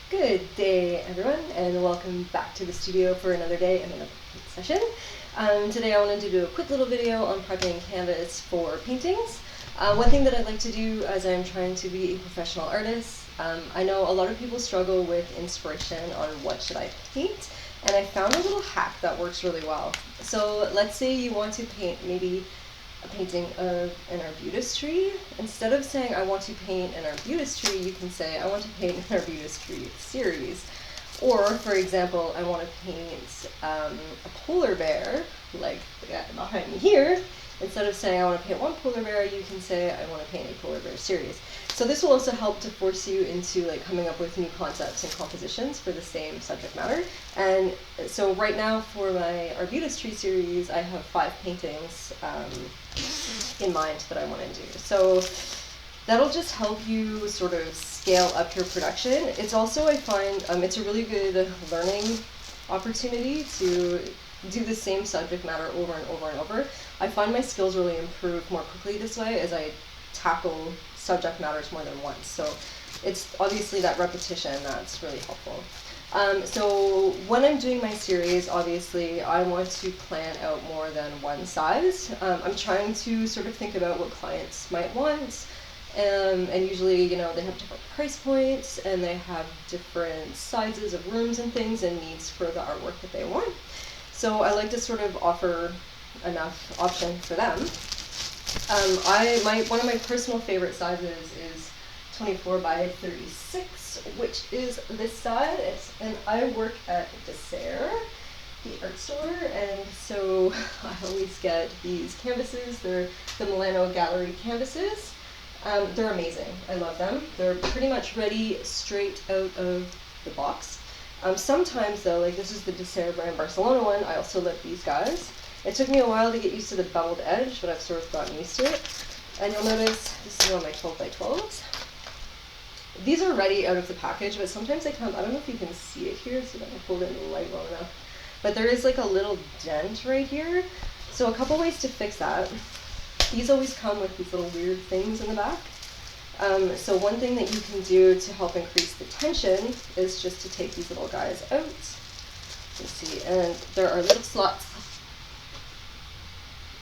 Good day, everyone, and welcome back to the studio for another day and another session. Today I wanted to do a quick little video on prepping canvas for paintings. One thing that I'd like to do as I'm trying to be a professional artist, I know a lot of people struggle with inspiration on what should I paint, and I found a little hack that works really well. So let's say you want to paint maybe a painting of an arbutus tree. Instead of saying I want to paint an arbutus tree, you can say I want to paint an arbutus tree series. Or, for example, I want to paint a polar bear, like the guy behind me here. Instead of saying I want to paint one polar bear, you can say I want to paint a polar bear series. So this will also help to force you into coming up with new concepts and compositions for the same subject matter. And so right now for my arbutus tree series, I have 5 paintings in mind that I want to do. So that'll just help you sort of scale up your production. It's also, I find, it's a really good learning opportunity to do the same subject matter over and over and over. I find my skills really improve more quickly this way as I tackle subject matters more than once. So it's obviously that repetition that's really helpful. So when I'm doing my series, obviously I want to plan out more than one size. I'm trying to sort of think about what clients might want. And usually, they have different price points and they have different sizes of rooms and things and needs for the artwork that they want. So I like to sort of offer enough option for them. One of my personal favorite sizes is 24 by 36, which is this size, and I work at Dessert, the art store, and so I always get these canvases. They're the Milano Gallery canvases. They're amazing. I love them. They're pretty much ready straight out of the box. Sometimes though, like this is the Dessert brand Barcelona one, I also love these guys. It took me a while to get used to the beveled edge, but I've sort of gotten used to it. And you'll notice this is one of my 12 by 12s. These are ready out of the package, but sometimes they come, I don't know if you can see it here, so that I hold it in the light well enough. But there is like a little dent right here. So a couple ways to fix that. These always come with these little weird things in the back. So one thing that you can do to help increase the tension is just to take these little guys out. Let's see, and there are little slots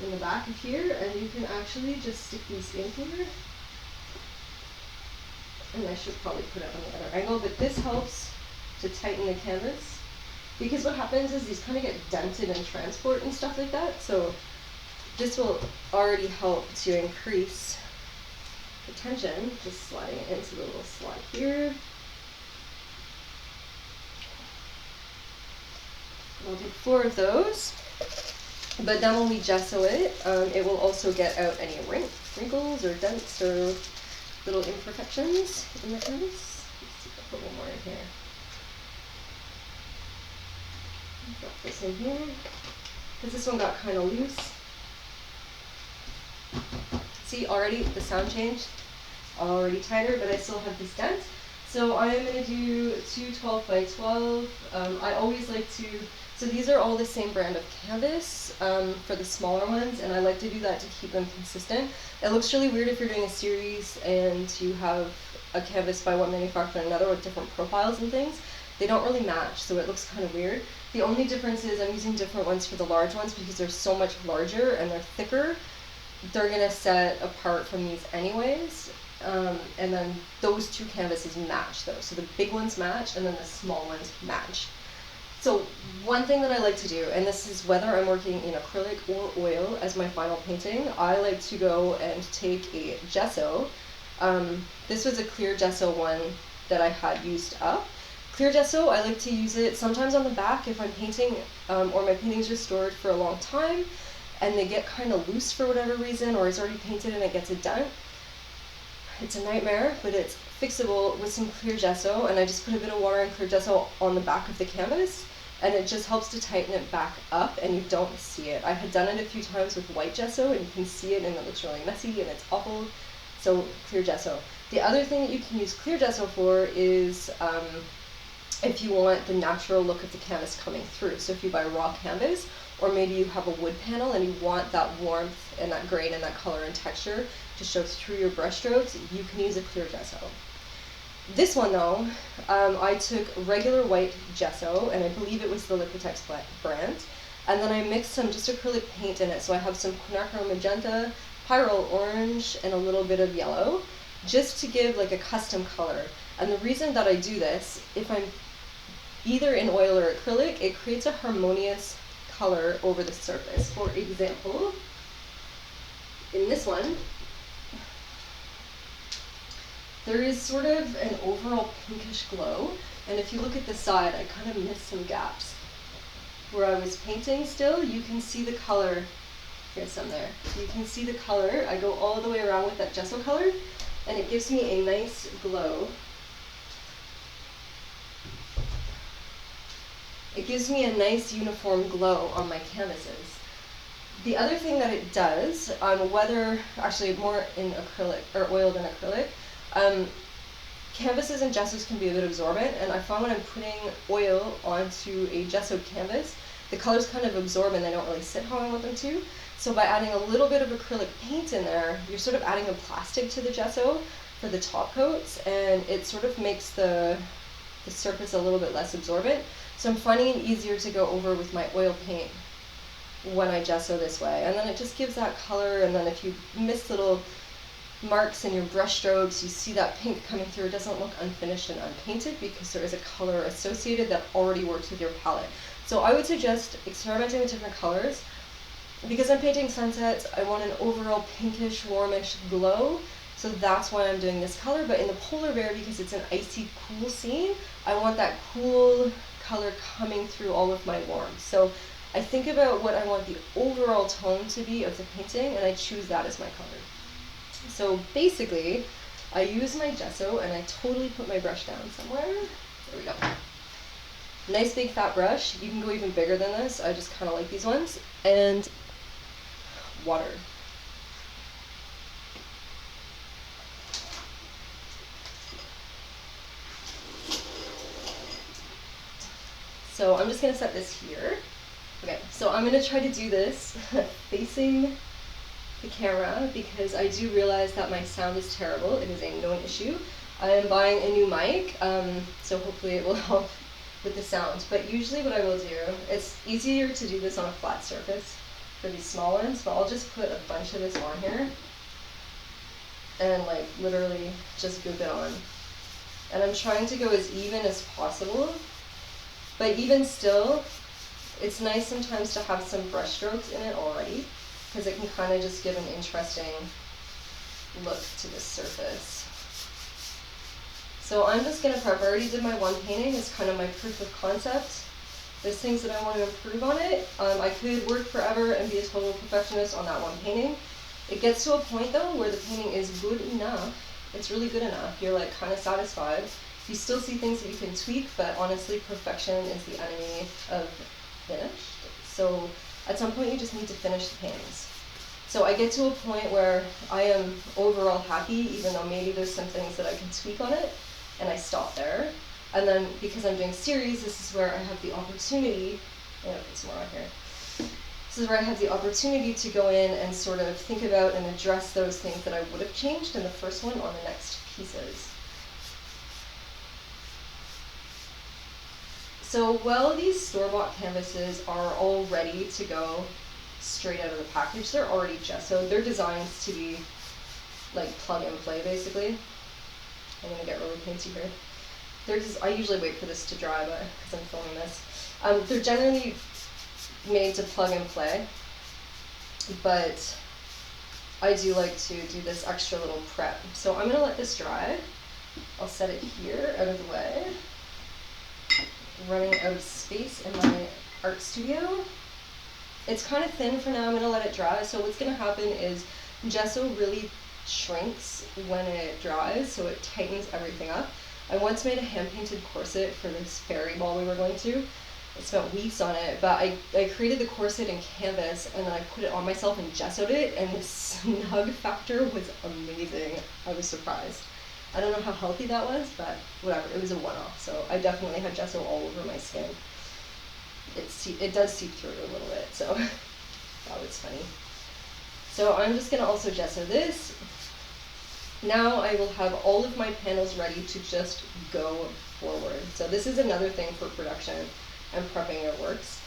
in the back of here, and you can actually just stick these in here. And I should probably put it on the other angle, but this helps to tighten the canvas. Because what happens is these kind of get dented in transport and stuff like that, so this will already help to increase the tension, just sliding it into the little slot here. I'll do 4 of those. But then when we gesso it, it will also get out any wrinkles or dents or little imperfections in the canvas. Let's see if I put one more in here. Drop this in here, because this one got kind of loose. See, already the sound changed, already tighter, but I still have this dent. So I am going to do 2 12 by 12. I always like to, so these are all the same brand of canvas for the smaller ones, and I like to do that to keep them consistent. It looks really weird if you're doing a series and you have a canvas by one manufacturer and another with different profiles and things. They don't really match, so it looks kind of weird. The only difference is I'm using different ones for the large ones because they're so much larger and they're thicker. They're going to set apart from these anyways. And then those 2 canvases match though. So the big ones match and then the small ones match. So one thing that I like to do, and this is whether I'm working in acrylic or oil as my final painting, I like to go and take a gesso. This was a clear gesso one that I had used up. Clear gesso, I like to use it sometimes on the back if I'm painting or my paintings are stored for a long time and they get kind of loose for whatever reason, or it's already painted and it gets a dent. It's a nightmare, but it's fixable with some clear gesso, and I just put a bit of water and clear gesso on the back of the canvas, and it just helps to tighten it back up and you don't see it. I had done it a few times with white gesso and you can see it and it looks really messy and it's awful, so clear gesso. The other thing that you can use clear gesso for is if you want the natural look of the canvas coming through. So if you buy raw canvas, or maybe you have a wood panel and you want that warmth and that grain and that color and texture to show through your brush strokes, you can use a clear gesso. This one though, I took regular white gesso, and I believe it was the Liquitex brand, and then I mixed some just acrylic paint in it. So I have some quinacridone magenta, pyrrole orange, and a little bit of yellow, just to give like a custom color. And the reason that I do this, if I'm either in oil or acrylic, it creates a harmonious color over the surface. For example, in this one, there is sort of an overall pinkish glow, and if you look at the side, I kind of missed some gaps. Where I was painting still, you can see the color. Here's some there. You can see the color. I go all the way around with that gesso color, and it gives me a nice glow. It gives me a nice uniform glow on my canvases. The other thing that it does, actually more in acrylic, or oil than acrylic, canvases and gessos can be a bit absorbent, and I find when I'm putting oil onto a gesso canvas, the colors kind of absorb and they don't really sit how I want them to. So by adding a little bit of acrylic paint in there, you're sort of adding a plastic to the gesso for the top coats, and it sort of makes the surface a little bit less absorbent. So I'm finding it easier to go over with my oil paint when I gesso this way. And then it just gives that color, and then if you miss little marks in your brush strokes, you see that pink coming through. It doesn't look unfinished and unpainted because there is a color associated that already works with your palette. So I would suggest experimenting with different colors. Because I'm painting sunsets, I want an overall pinkish, warmish glow. So that's why I'm doing this color. But in the polar bear, because it's an icy, cool scene, I want that cool color coming through all of my warmth. So I think about what I want the overall tone to be of the painting, and I choose that as my color. So basically, I use my gesso, and I totally put my brush down somewhere. There we go. Nice big fat brush. You can go even bigger than this. I just kind of like these ones. And water. So I'm just going to set this here. Okay, so I'm going to try to do this facing the camera because I do realize that my sound is terrible. It is a known issue. I am buying a new mic, so hopefully it will help with the sound. But usually what I will do, it's easier to do this on a flat surface for these small ones, but I'll just put a bunch of this on here and like literally just goop it on. And I'm trying to go as even as possible, but even still, it's nice sometimes to have some brush strokes in it already, because it can kind of just give an interesting look to this surface. So I'm just going to prep. I already did my one painting. It's kind of my proof of concept. There's things that I want to improve on it. I could work forever and be a total perfectionist on that one painting. It gets to a point though where the painting is good enough. It's really good enough. You're like kind of satisfied. You still see things that you can tweak, but honestly, perfection is the enemy of finished. So at some point you just need to finish the paintings. So I get to a point where I am overall happy, even though maybe there's some things that I can tweak on it, and I stop there. And then because I'm doing series, this is where I have the opportunity, put some more on here. This is where I have the opportunity to go in and sort of think about and address those things that I would have changed in the first one on the next pieces. So while these store-bought canvases are all ready to go straight out of the package, they're already gessoed. They're designed to be like plug and play basically. I'm gonna get really fancy here. I usually wait for this to dry, but because I'm filming this. They're generally made to plug and play, but I do like to do this extra little prep. So I'm gonna let this dry. I'll set it here out of the way. Running out of space in my art studio. It's kind of thin for now. I'm gonna let it dry. So what's gonna happen is gesso really shrinks when it dries, so it tightens everything up. I once made a hand-painted corset for this fairy ball we were going to. I spent weeks on it, but I created the corset in canvas, and then I put it on myself and gessoed it, and the snug factor was amazing. I was surprised. I don't know how healthy that was, but whatever, it was a one-off, so I definitely had gesso all over my skin. It does seep through a little bit, so that was funny. So I'm just gonna also gesso this. Now I will have all of my panels ready to just go forward. So this is another thing for production and prepping your works,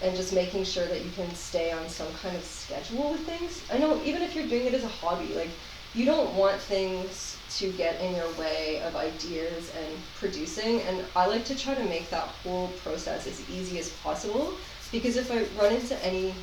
and just making sure that you can stay on some kind of schedule with things. I know even if you're doing it as a hobby, like, you don't want things to get in your way of ideas and producing, and I like to try to make that whole process as easy as possible, because if I run into anything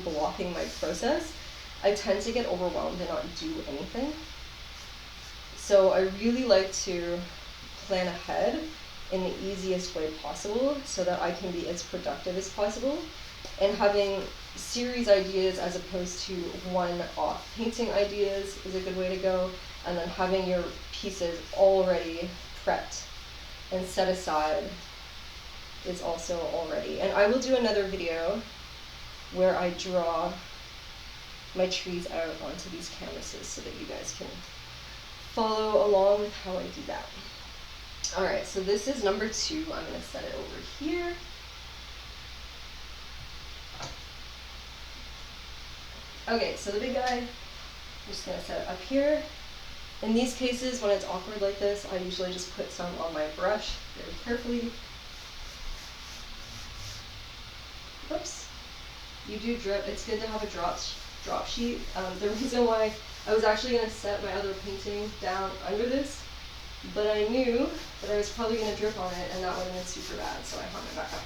blocking my process, I tend to get overwhelmed and not do anything. So I really like to plan ahead in the easiest way possible so that I can be as productive as possible. And having series ideas as opposed to one-off painting ideas is a good way to go. And then having your pieces already prepped and set aside is also already. And I will do another video where I draw my trees out onto these canvases so that you guys can follow along with how I do that. Alright, so this is number 2. I'm going to set it over here. Okay, so the big guy, I'm just going to set it up here. In these cases, when it's awkward like this, I usually just put some on my brush very carefully. Oops. You do drip. It's good to have a drop sheet. The reason why I was actually going to set my other painting down under this, but I knew that I was probably going to drip on it and that would have been super bad, so I hung it back up.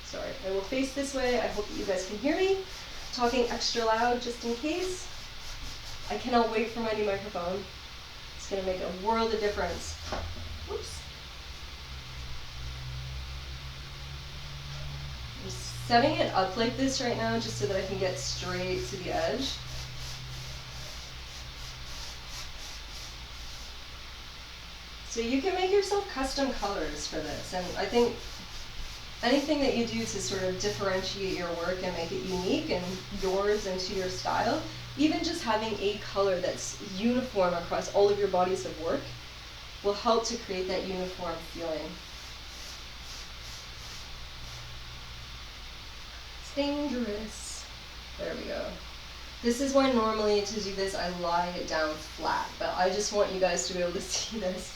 Sorry, I will face this way. I hope that you guys can hear me. Talking extra loud just in case. I cannot wait for my new microphone. It's going to make a world of difference. Whoops. I'm setting it up like this right now just so that I can get straight to the edge. So you can make yourself custom colors for this, and I think anything that you do to sort of differentiate your work and make it unique and yours and to your style, even just having a color that's uniform across all of your bodies of work will help to create that uniform feeling. It's dangerous. There we go. This is why normally to do this I lie it down flat, but I just want you guys to be able to see this.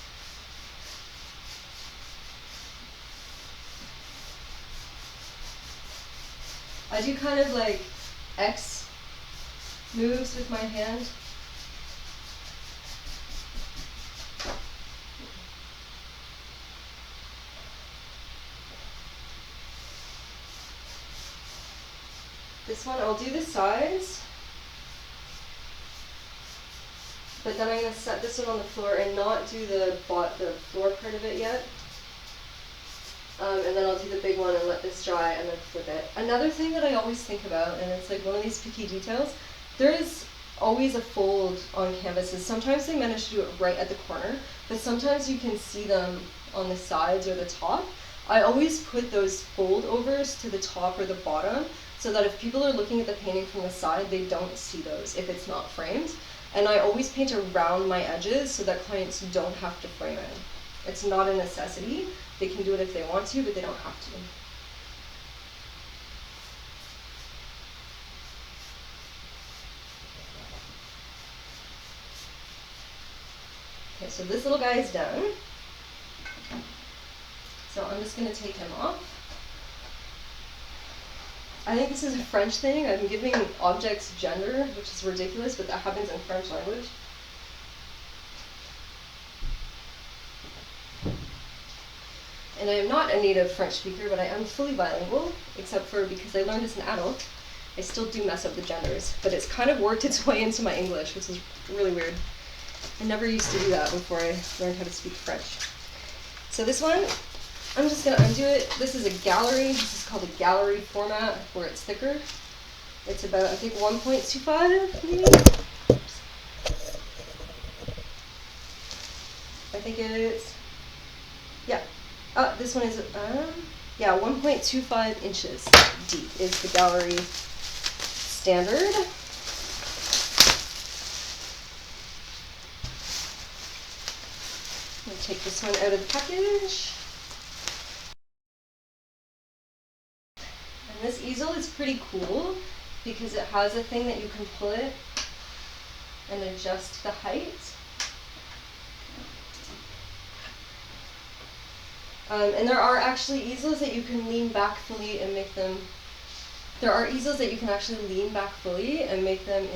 I do kind of like X moves with my hand. This one, I'll do the sides, but then I'm going to set this one on the floor and not do the floor part of it yet. And then I'll do the big one and let this dry and then flip it. Another thing that I always think about, and it's like one of these picky details, there is always a fold on canvases. Sometimes they manage to do it right at the corner, but sometimes you can see them on the sides or the top. I always put those fold overs to the top or the bottom so that if people are looking at the painting from the side, they don't see those if it's not framed. And I always paint around my edges so that clients don't have to frame it. It's not a necessity. They can do it if they want to, but they don't have to. Okay, so this little guy is done. So I'm just going to take him off. I think this is a French thing. I'm giving objects gender, which is ridiculous, but that happens in French language. And I am not a native French speaker, but I am fully bilingual, except for because I learned as an adult, I still do mess up the genders. But it's kind of worked its way into my English, which is really weird. I never used to do that before I learned how to speak French. So this one, I'm just going to undo it. This is a gallery. This is called a gallery format, where it's thicker. It's about, I think, 1.25 maybe? Oops. I think it's, yeah. This one is, yeah, 1.25 inches deep is the gallery standard. I'm going to take this one out of the package. And this easel is pretty cool. because it has a thing that you can pull it and adjust the height. And there are actually easels that you can lean back fully and make them,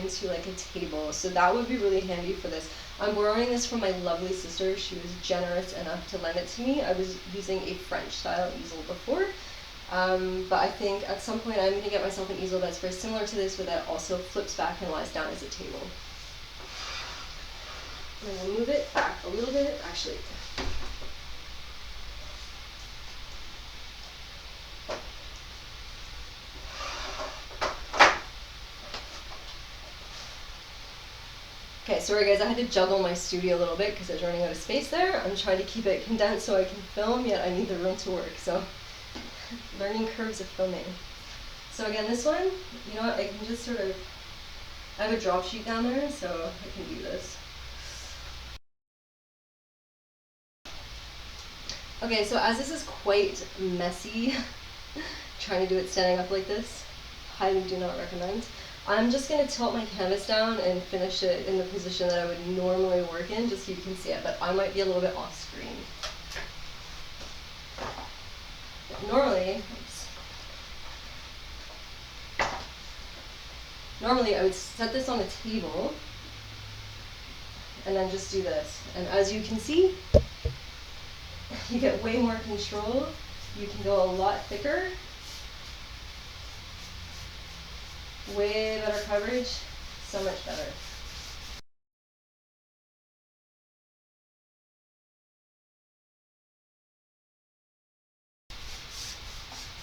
into like a table. So that would be really handy for this. I'm borrowing this from my lovely sister. She was generous enough to lend it to me. I was using a French style easel before. But I think at some point I'm going to get myself an easel that's very similar to this, but that also flips back and lies down as a table. I'm going to move it back a little bit, actually. Okay, sorry guys, I had to juggle my studio a little bit because I was running out of space there. I'm trying to keep it condensed so I can film, yet I need the room to work, so learning curves of filming. So again, this one, you know what, I can just sort of, I have a drop sheet down there, so I can do this. Okay, so as this is quite messy, trying to do it standing up like this, highly do not recommend. I'm just going to tilt my canvas down and finish it in the position that I would normally work in, just so you can see it, but I might be a little bit off screen. Normally I would set this on a table and then just do this. And as you can see, you get way more control. You can go a lot thicker. Way better coverage, so much better.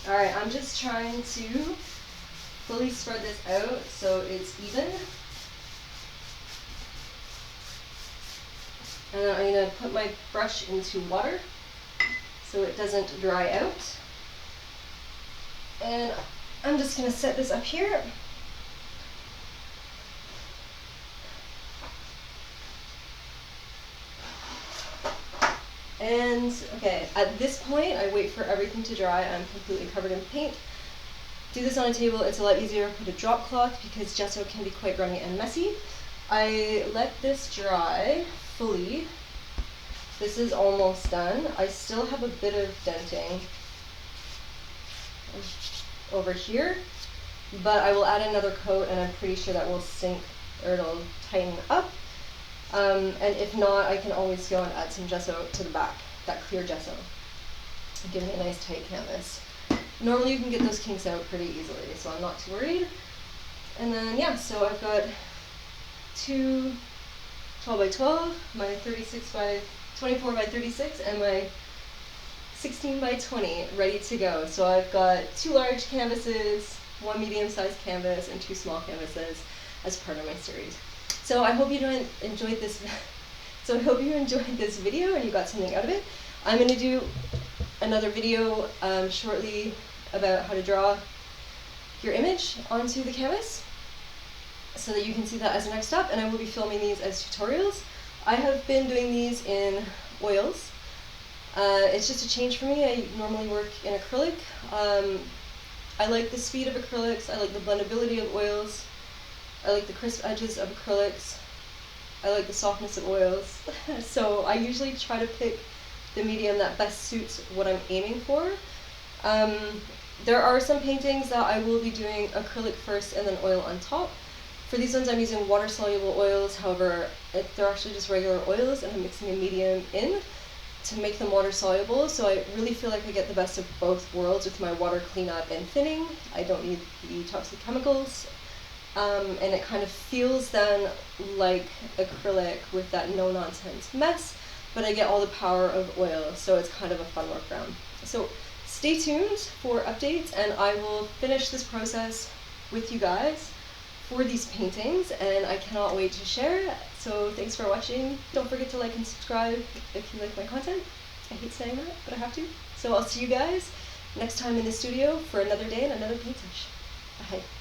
Alright, I'm just trying to fully spread this out so it's even. And then I'm going to put my brush into water so it doesn't dry out. And I'm just going to set this up here. And okay, at this point, I wait for everything to dry. I'm completely covered in paint. Do this on a table, it's a lot easier. Put a drop cloth because gesso can be quite runny and messy. I let this dry fully. This is almost done. I still have a bit of denting over here, but I will add another coat and I'm pretty sure that will sink, or it'll tighten up. And if not, I can always go and add some gesso to the back, that clear gesso. Give me a nice tight canvas. Normally you can get those kinks out pretty easily, so I'm not too worried. And then yeah, so I've got two 12 by 12, my 24 by 36, and my 16 by 20 ready to go. So I've got 2 large canvases, 1 medium-sized canvas, and 2 small canvases as part of my series. So I hope you enjoyed this. So I hope you enjoyed this video and you got something out of it. I'm going to do another video shortly about how to draw your image onto the canvas, so that you can see that as a next step. And I will be filming these as tutorials. I have been doing these in oils. It's just a change for me. I normally work in acrylic. I like the speed of acrylics. I like the blendability of oils. I like the crisp edges of acrylics. I like the softness of oils. So I usually try to pick the medium that best suits what I'm aiming for. There are some paintings that I will be doing acrylic first and then oil on top. For these ones I'm using water-soluble oils, however, they're actually just regular oils and I'm mixing a medium in to make them water-soluble, so I really feel like I get the best of both worlds with my water cleanup and thinning. I don't need the toxic chemicals. And it kind of feels then like acrylic with that no-nonsense mess, but I get all the power of oil, so it's kind of a fun workaround. So stay tuned for updates, and I will finish this process with you guys for these paintings, and I cannot wait to share. So thanks for watching. Don't forget to like and subscribe if you like my content. I hate saying that, but I have to. So I'll see you guys next time in the studio for another day and another paint session. Bye.